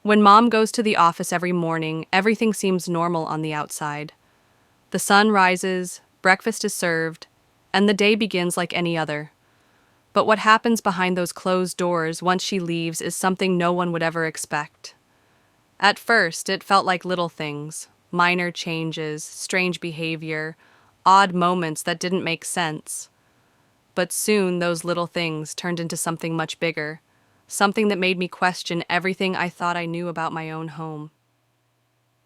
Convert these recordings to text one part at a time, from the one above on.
When Mom goes to the office every morning, everything seems normal on the outside. The sun rises, breakfast is served, and the day begins like any other. But what happens behind those closed doors once she leaves is something no one would ever expect. At first, it felt like little things, minor changes, strange behavior, odd moments that didn't make sense. But soon those little things turned into something much bigger, something that made me question everything I thought I knew about my own home.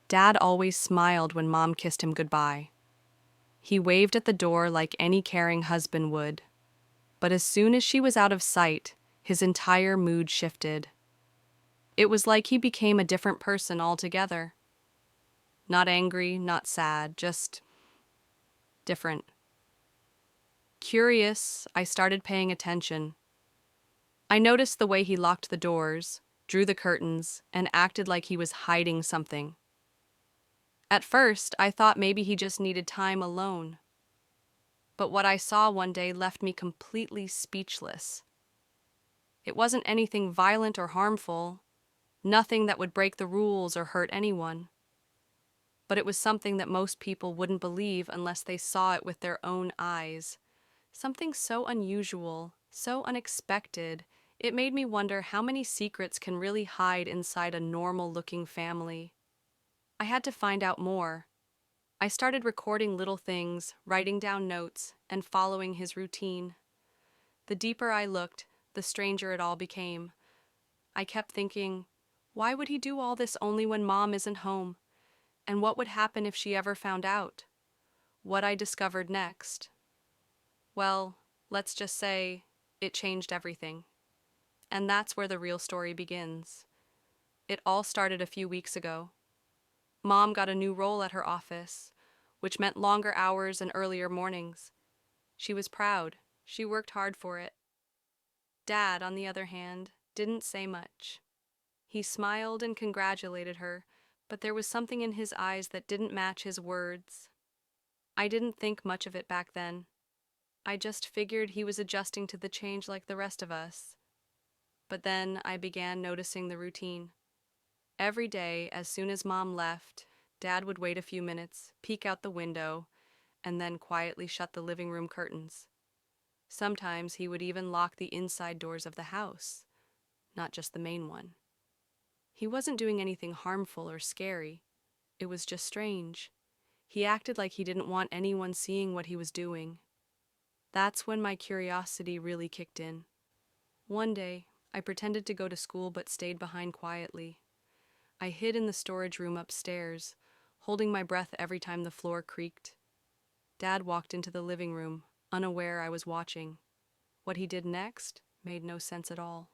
Dad always smiled when Mom kissed him goodbye. He waved at the door like any caring husband would. But as soon as she was out of sight, his entire mood shifted. It was like he became a different person altogether. Not angry, not sad, just different. Curious, I started paying attention. I noticed the way he locked the doors, drew the curtains, and acted like he was hiding something. At first, I thought maybe he just needed time alone. But what I saw one day left me completely speechless. It wasn't anything violent or harmful, nothing that would break the rules or hurt anyone. But it was something that most people wouldn't believe unless they saw it with their own eyes. Something so unusual, so unexpected, it made me wonder how many secrets can really hide inside a normal-looking family. I had to find out more. I started recording little things, writing down notes, and following his routine. The deeper I looked, the stranger it all became. I kept thinking, why would he do all this only when Mom isn't home? And what would happen if she ever found out? What I discovered next? Well, let's just say it changed everything. And that's where the real story begins. It all started a few weeks ago. Mom got a new role at her office, which meant longer hours and earlier mornings. She was proud. She worked hard for it. Dad, on the other hand, didn't say much. He smiled and congratulated her, but there was something in his eyes that didn't match his words. I didn't think much of it back then. I just figured he was adjusting to the change like the rest of us. But then I began noticing the routine. Every day, as soon as Mom left, Dad would wait a few minutes, peek out the window, and then quietly shut the living room curtains. Sometimes he would even lock the inside doors of the house, not just the main one. He wasn't doing anything harmful or scary. It was just strange. He acted like he didn't want anyone seeing what he was doing. That's when my curiosity really kicked in. One day, I pretended to go to school but stayed behind quietly. I hid in the storage room upstairs, holding my breath every time the floor creaked. Dad walked into the living room, unaware I was watching. What he did next made no sense at all.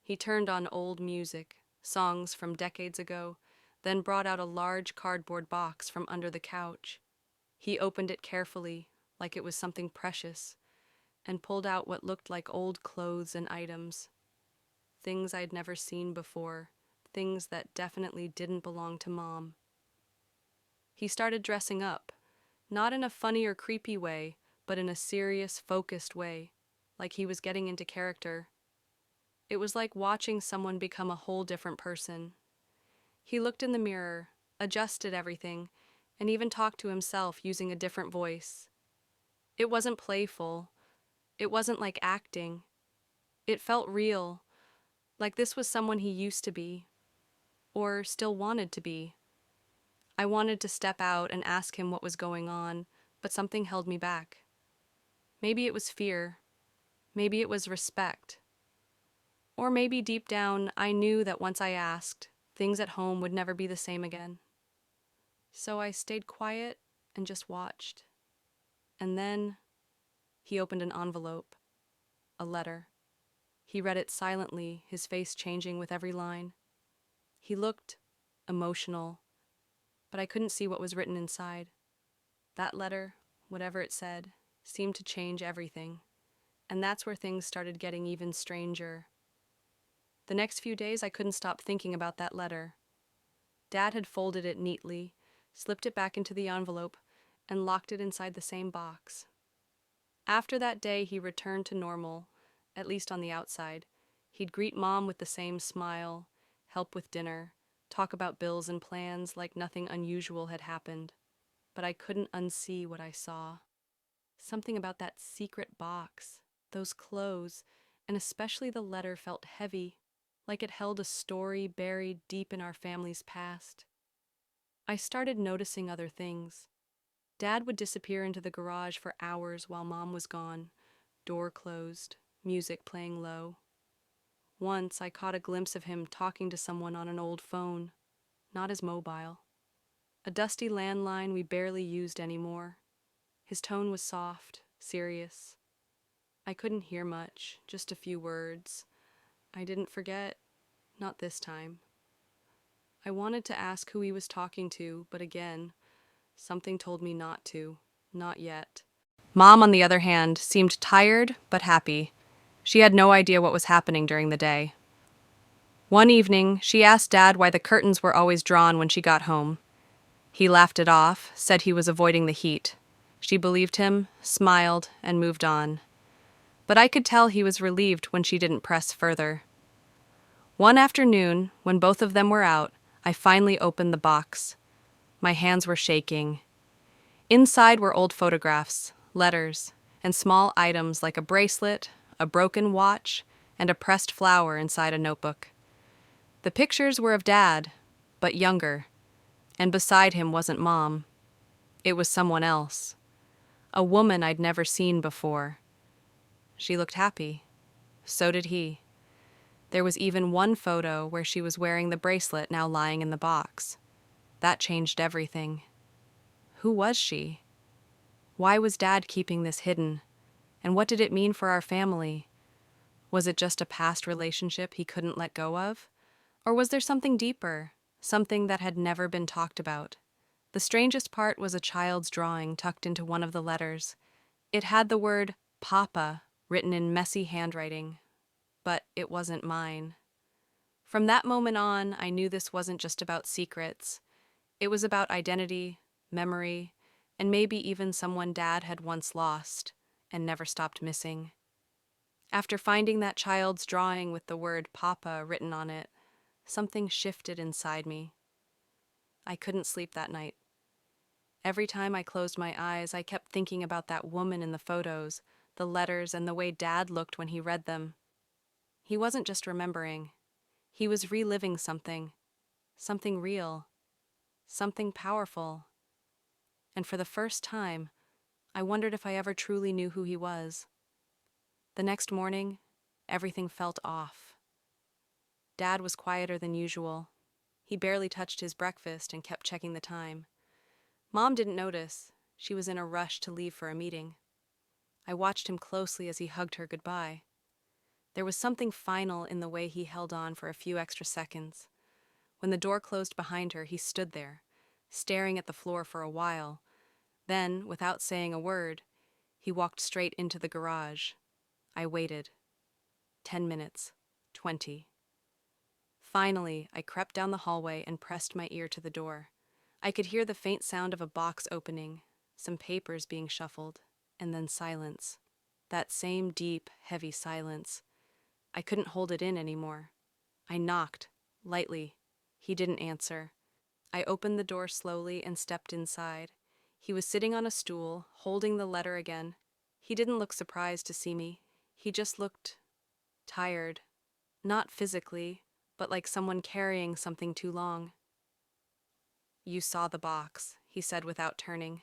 He turned on old music, songs from decades ago, then brought out a large cardboard box from under the couch. He opened it carefully, like it was something precious, and pulled out what looked like old clothes and items. Things I'd never seen before, things that definitely didn't belong to Mom. He started dressing up, not in a funny or creepy way, but in a serious, focused way, like he was getting into character. It was like watching someone become a whole different person. He looked in the mirror, adjusted everything, and even talked to himself using a different voice. It wasn't playful. It wasn't like acting. It felt real, like this was someone he used to be, or still wanted to be. I wanted to step out and ask him what was going on, but something held me back. Maybe it was fear. Maybe it was respect. Or maybe deep down, I knew that once I asked, things at home would never be the same again. So I stayed quiet and just watched. And then he opened an envelope, a letter. He read it silently, his face changing with every line. He looked emotional, but I couldn't see what was written inside. That letter, whatever it said, seemed to change everything. And that's where things started getting even stranger. The next few days, I couldn't stop thinking about that letter. Dad had folded it neatly, slipped it back into the envelope, and locked it inside the same box. After that day, he returned to normal, at least on the outside. He'd greet Mom with the same smile, help with dinner, talk about bills and plans like nothing unusual had happened. But I couldn't unsee what I saw. Something about that secret box, those clothes, and especially the letter felt heavy, like it held a story buried deep in our family's past. I started noticing other things. Dad would disappear into the garage for hours while Mom was gone, door closed, music playing low. Once I caught a glimpse of him talking to someone on an old phone, not his mobile. A dusty landline we barely used anymore. His tone was soft, serious. I couldn't hear much, just a few words. I didn't forget, not this time. I wanted to ask who he was talking to, but again, something told me not to, not yet. Mom, on the other hand, seemed tired but happy. She had no idea what was happening during the day. One evening, she asked Dad why the curtains were always drawn when she got home. He laughed it off, said he was avoiding the heat. She believed him, smiled, and moved on. But I could tell he was relieved when she didn't press further. One afternoon, when both of them were out, I finally opened the box. My hands were shaking. Inside were old photographs, letters, and small items like a bracelet, a broken watch, and a pressed flower inside a notebook. The pictures were of Dad, but younger, and beside him wasn't Mom. It was someone else, a woman I'd never seen before. She looked happy. So did he. There was even one photo where she was wearing the bracelet now lying in the box. That changed everything. Who was she? Why was Dad keeping this hidden? And what did it mean for our family? Was it just a past relationship he couldn't let go of? Or was there something deeper, something that had never been talked about? The strangest part was a child's drawing tucked into one of the letters. It had the word Papa written in messy handwriting, but it wasn't mine. From that moment on, I knew this wasn't just about secrets. It was about identity, memory, and maybe even someone Dad had once lost and never stopped missing. After finding that child's drawing with the word Papa written on it, something shifted inside me. I couldn't sleep that night. Every time I closed my eyes, I kept thinking about that woman in the photos, the letters, and the way Dad looked when he read them. He wasn't just remembering. He was reliving something real, something powerful. And for the first time, I wondered if I ever truly knew who he was. The next morning, everything felt off. Dad was quieter than usual. He barely touched his breakfast and kept checking the time. Mom didn't notice. She was in a rush to leave for a meeting. I watched him closely as he hugged her goodbye. There was something final in the way he held on for a few extra seconds. When the door closed behind her, he stood there, staring at the floor for a while. Then, without saying a word, he walked straight into the garage. I waited. 10 minutes. 20. Finally, I crept down the hallway and pressed my ear to the door. I could hear the faint sound of a box opening, some papers being shuffled, and then silence. That same deep, heavy silence. I couldn't hold it in anymore. I knocked, lightly. He didn't answer. I opened the door slowly and stepped inside. He was sitting on a stool, holding the letter again. He didn't look surprised to see me. He just looked tired. Not physically, but like someone carrying something too long. "You saw the box," he said without turning.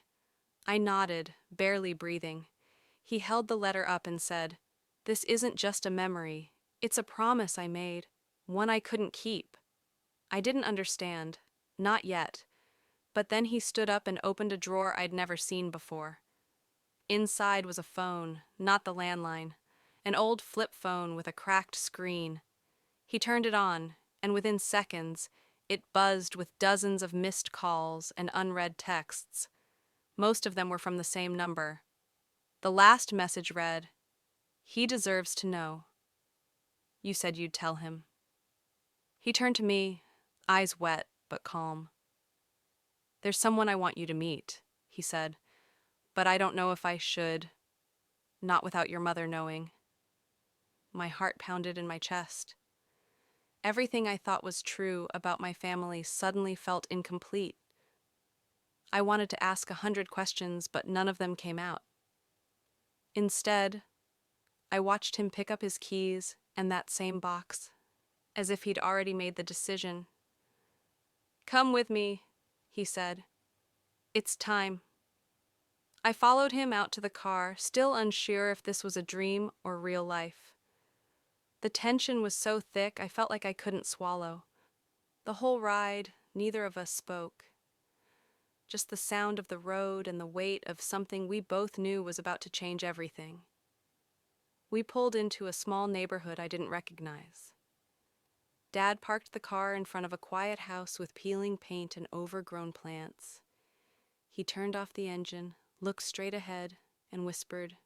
I nodded, barely breathing. He held the letter up and said, "This isn't just a memory. It's a promise I made, one I couldn't keep." I didn't understand. Not yet. But then he stood up and opened a drawer I'd never seen before. Inside was a phone, not the landline. An old flip phone with a cracked screen. He turned it on, and within seconds, it buzzed with dozens of missed calls and unread texts. Most of them were from the same number. The last message read, "He deserves to know. You said you'd tell him." He turned to me, eyes wet but calm. "There's someone I want you to meet," he said, "but I don't know if I should, not without your mother knowing." My heart pounded in my chest. Everything I thought was true about my family suddenly felt incomplete. I wanted to ask 100 questions, but none of them came out. Instead, I watched him pick up his keys and that same box, as if he'd already made the decision. "Come with me," he said. "It's time." I followed him out to the car, still unsure if this was a dream or real life. The tension was so thick I felt like I couldn't swallow. The whole ride, neither of us spoke. Just the sound of the road and the weight of something we both knew was about to change everything. We pulled into a small neighborhood I didn't recognize. Dad parked the car in front of a quiet house with peeling paint and overgrown plants. He turned off the engine, looked straight ahead, and whispered,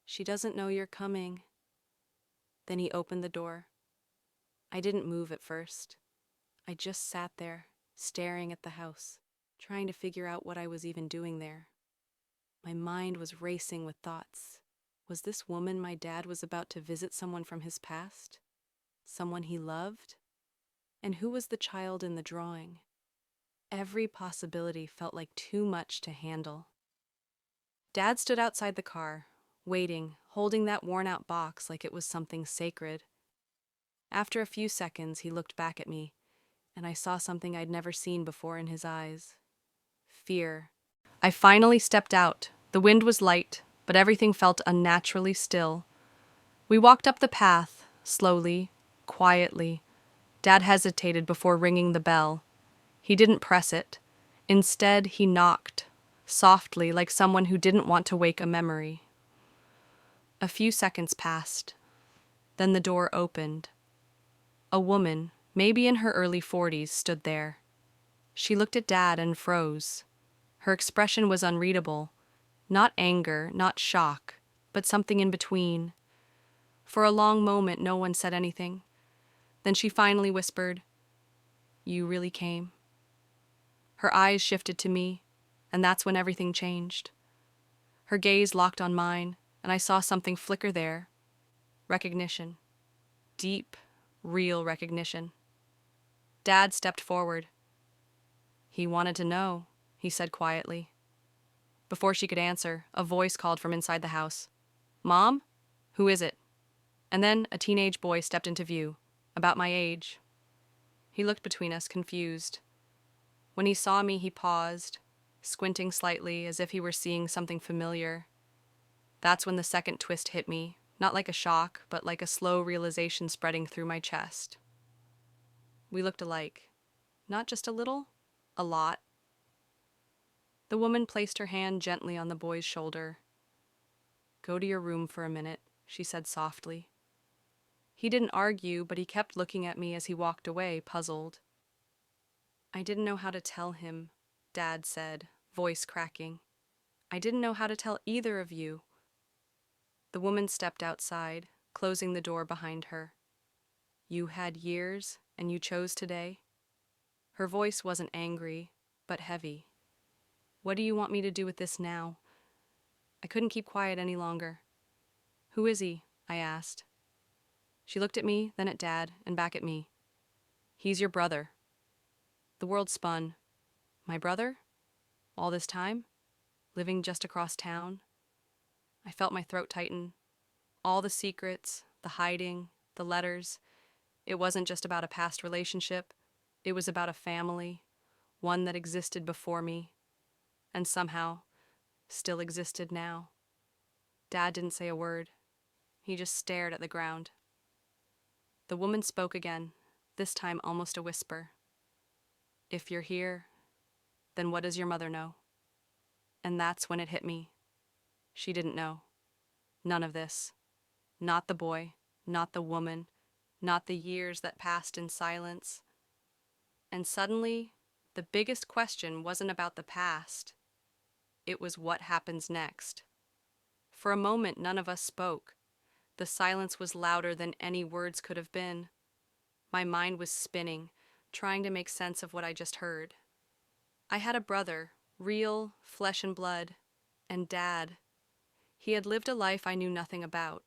"She doesn't know you're coming." Then he opened the door. I didn't move at first. I just sat there, staring at the house, trying to figure out what I was even doing there. My mind was racing with thoughts. Was this woman my dad was about to visit someone from his past? Someone he loved? And who was the child in the drawing? Every possibility felt like too much to handle. Dad stood outside the car, waiting, holding that worn-out box like it was something sacred. After a few seconds, he looked back at me, and I saw something I'd never seen before in his eyes. Fear. I finally stepped out. The wind was light, but everything felt unnaturally still. We walked up the path, slowly, quietly. Dad hesitated before ringing the bell. He didn't press it. Instead, he knocked, softly, like someone who didn't want to wake a memory. A few seconds passed. Then the door opened. A woman, maybe in her early 40s, stood there. She looked at Dad and froze. Her expression was unreadable. Not anger, not shock, but something in between. For a long moment, no one said anything. Then she finally whispered, "You really came?" Her eyes shifted to me, and that's when everything changed. Her gaze locked on mine, and I saw something flicker there. Recognition. Deep, real recognition. Dad stepped forward. "He wanted to know," he said quietly. Before she could answer, a voice called from inside the house. "Mom? Who is it?" And then a teenage boy stepped into view, about my age. He looked between us, confused. When he saw me, he paused, squinting slightly as if he were seeing something familiar. That's when the second twist hit me, not like a shock, but like a slow realization spreading through my chest. We looked alike. Not just a little, a lot. The woman placed her hand gently on the boy's shoulder. "Go to your room for a minute," she said softly. He didn't argue, but he kept looking at me as he walked away, puzzled. "I didn't know how to tell him," Dad said, voice cracking. "I didn't know how to tell either of you." The woman stepped outside, closing the door behind her. "You had years, and you chose today?" Her voice wasn't angry, but heavy. "What do you want me to do with this now?" I couldn't keep quiet any longer. "Who is he?" I asked. She looked at me, then at Dad, and back at me. "He's your brother." The world spun. My brother? All this time? Living just across town? I felt my throat tighten. All the secrets, the hiding, the letters. It wasn't just about a past relationship. It was about a family, one that existed before me, and somehow still existed now. Dad didn't say a word. He just stared at the ground. The woman spoke again, this time almost a whisper. "If you're here, then what does your mother know?" And that's when it hit me. She didn't know. None of this. Not the boy, not the woman, not the years that passed in silence. And suddenly, the biggest question wasn't about the past. It was what happens next. For a moment, none of us spoke. The silence was louder than any words could have been. My mind was spinning, trying to make sense of what I just heard. I had a brother, real, flesh and blood, and Dad. He had lived a life I knew nothing about.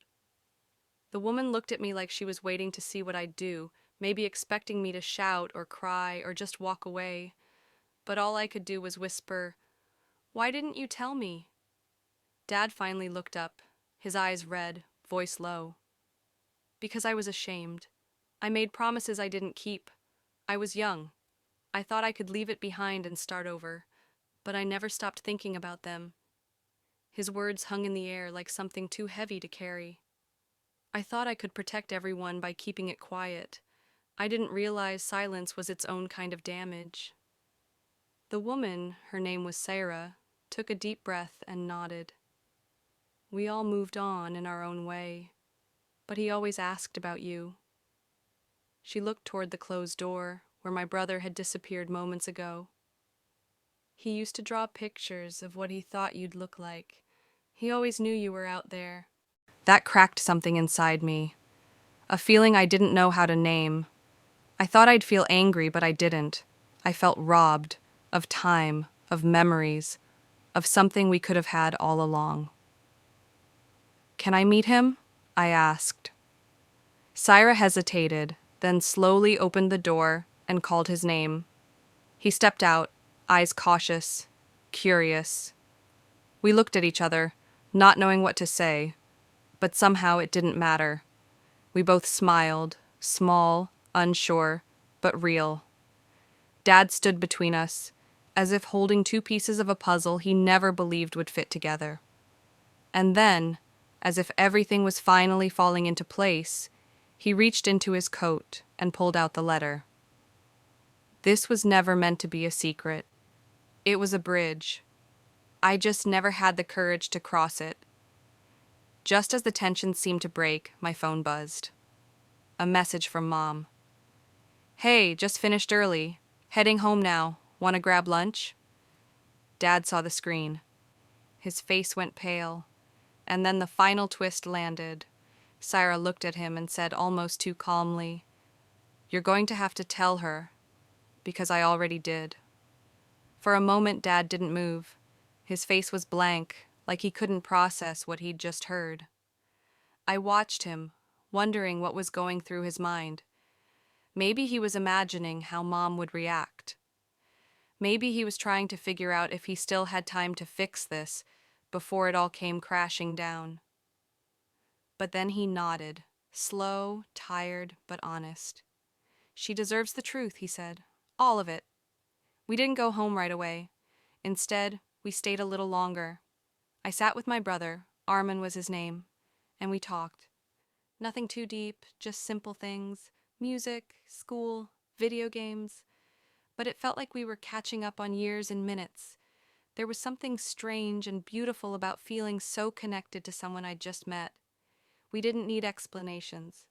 The woman looked at me like she was waiting to see what I'd do, maybe expecting me to shout or cry or just walk away, but all I could do was whisper, "Why didn't you tell me?" Dad finally looked up, his eyes red, voice low. "Because I was ashamed. I made promises I didn't keep. I was young. I thought I could leave it behind and start over, but I never stopped thinking about them." His words hung in the air like something too heavy to carry. "I thought I could protect everyone by keeping it quiet. I didn't realize silence was its own kind of damage." The woman, her name was Sarah, took a deep breath and nodded. "We all moved on in our own way, but he always asked about you." She looked toward the closed door, where my brother had disappeared moments ago. "He used to draw pictures of what he thought you'd look like. He always knew you were out there." That cracked something inside me, a feeling I didn't know how to name. I thought I'd feel angry, but I didn't. I felt robbed of time, of memories, of something we could have had all along. "Can I meet him?" I asked. Syra hesitated, then slowly opened the door and called his name. He stepped out, eyes cautious, curious. We looked at each other, not knowing what to say, but somehow it didn't matter. We both smiled, small, unsure, but real. Dad stood between us, as if holding two pieces of a puzzle he never believed would fit together. And then, as if everything was finally falling into place, he reached into his coat and pulled out the letter. This was never meant to be a secret. It was a bridge. I just never had the courage to cross it. Just as the tension seemed to break, my phone buzzed. A message from Mom. "Hey, just finished early. Heading home now. Want to grab lunch?" Dad saw the screen. His face went pale, and then the final twist landed. Syra looked at him and said almost too calmly, "You're going to have to tell her, because I already did." For a moment, Dad didn't move. His face was blank, like he couldn't process what he'd just heard. I watched him, wondering what was going through his mind. Maybe he was imagining how Mom would react. Maybe he was trying to figure out if he still had time to fix this before it all came crashing down. But then he nodded, slow, tired, but honest. "She deserves the truth," he said. "All of it." We didn't go home right away. Instead, we stayed a little longer. I sat with my brother, Armin was his name, and we talked. Nothing too deep, just simple things, music, school, video games. But it felt like we were catching up on years in minutes. There was something strange and beautiful about feeling so connected to someone I'd just met. We didn't need explanations.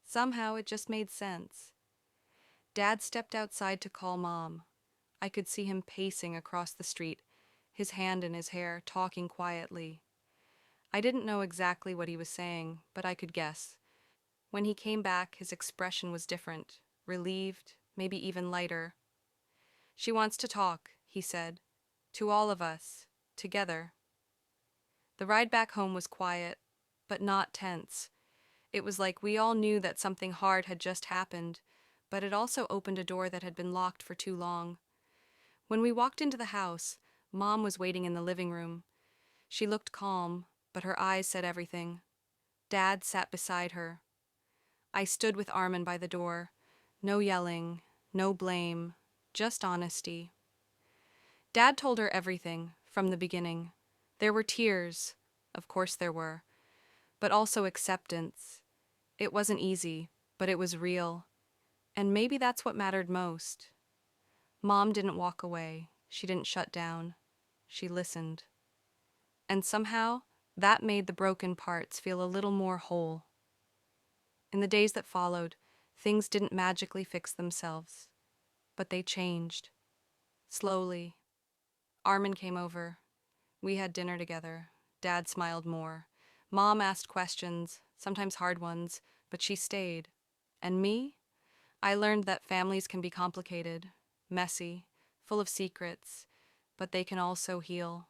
Somehow it just made sense. Dad stepped outside to call Mom. I could see him pacing across the street, his hand in his hair, talking quietly. I didn't know exactly what he was saying, but I could guess. When he came back, his expression was different, relieved, maybe even lighter. "She wants to talk," he said. "To all of us, together." The ride back home was quiet, but not tense. It was like we all knew that something hard had just happened, but it also opened a door that had been locked for too long. When we walked into the house, Mom was waiting in the living room. She looked calm, but her eyes said everything. Dad sat beside her. I stood with Armin by the door. No yelling, no blame, just honesty. Dad told her everything, from the beginning. There were tears, of course there were, but also acceptance. It wasn't easy, but it was real. And maybe that's what mattered most. Mom didn't walk away. She didn't shut down. She listened. And somehow, that made the broken parts feel a little more whole. In the days that followed, things didn't magically fix themselves, but they changed. Slowly. Armin came over. We had dinner together. Dad smiled more. Mom asked questions, sometimes hard ones, but she stayed. And me? I learned that families can be complicated, messy, full of secrets, but they can also heal.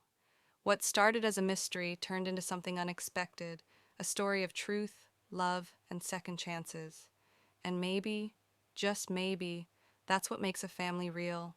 What started as a mystery turned into something unexpected, a story of truth, love, and second chances. And maybe Just maybe, that's what makes a family real.